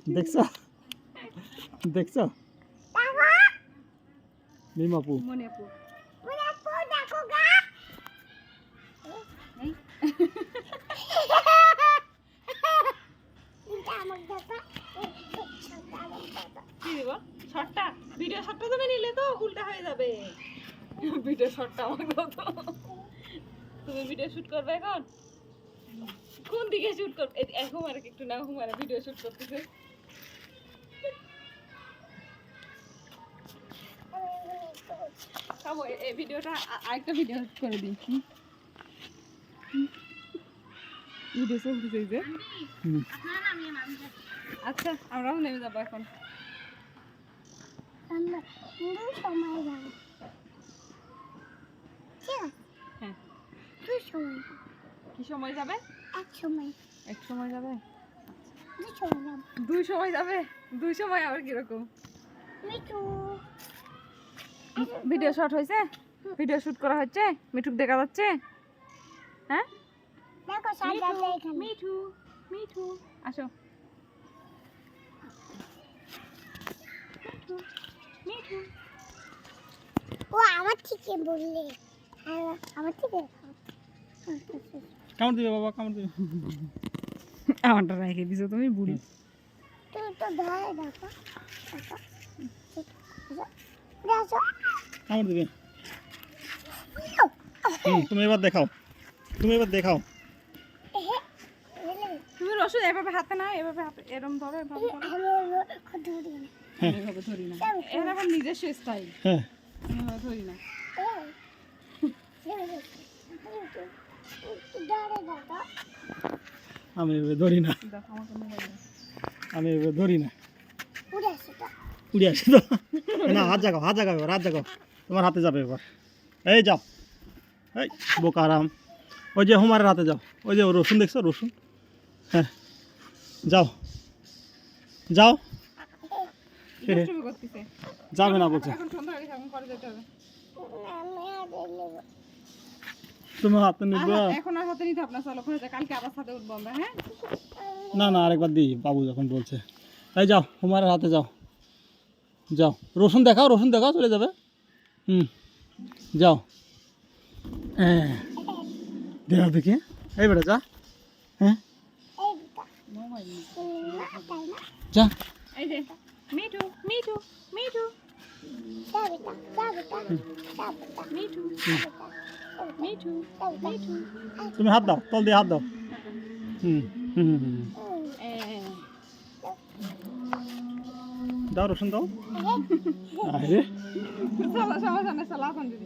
দেখছো দেখছো মিমাপু মনেপু দেখো গা কি দিব শটটা ভিডিও শটটা তুমি নিলে তো উল্টা হয়ে যাবে ভিডিও শটটা আমাকে দাও তো তুমি ভিডিও শুট করবে এখন কোন দিকে শুট করবে এখন আর একটু না হুমারে ভিডিও শুট করতেছে খাবো এই ভিডিওটা আরেকটা ভিডিও করে দিই ভিডিও চলতেছে যে আচ্ছা আমরাও নেমে যাবো এখন আমরা সময় যাবো হ্যাঁ তুই সময় কি সময় যাবে এক সময় যাবে দুই সময় যাবে দুই সময় আবার কিরকম ভিডিও শট হয়েছে ভিডিও শুট করা হচ্ছে মিঠুক দেখা যাচ্ছে হ্যাঁ দেখো সাজাতে এখানে মিঠু মিঠু আসো মিঠু ও আমার থেকে বললে আমার থেকে কামড় দিবে বাবা কামড় দিবে আমারটা রেখে দিছো তুমি বুড়ি তুই তো ধরে দেখো কামড় দিবে তুমি এবার দেখাও তুমি রসুন এভাবে হাতে না এভাবে হাতে এরকম ধরো এভাবে ধরি না এর এখন নিজস্ব স্টাইল হ্যাঁ ধরি না আমি এভাবে ধরি না দেখো আমাকে মোবাইল আমি এভাবে ধরি না উড়ে উড়ে আসে তো না হাত জাগাও তোমার হাতে যাবে এবার এই যাও এই বোকারাম ওই যে হুমারের হাতে যাও ওই যে রসুন দেখছো রসুন হ্যাঁ যাও করতেছে যাবে না বলছে এখন সন্ধ্যা হয়ে গেছে এখন করে যেতে হবে তোমার হাতে নিবে এখন আর হাতে নিতে আপনার চলো করে কালকে আবার সাথে উঠবো আমরা হ্যাঁ না আরেকবার দিই বাবু যখন বলছে এই যাও হুমারের হাতে যাও রসুন দেখাও চলে যাবে যাও হ্যাঁ দেখা দেখি এই বেটা যা হ্যাঁ যা এই যে মিঠু মিঠু মিঠু মিঠু মিঠু মিঠু তুমি হাত দাও তল দিয়ে হাত দাও দাও রসুন দাও আরে চলো সমস্যা নেই চলো এখন দিদি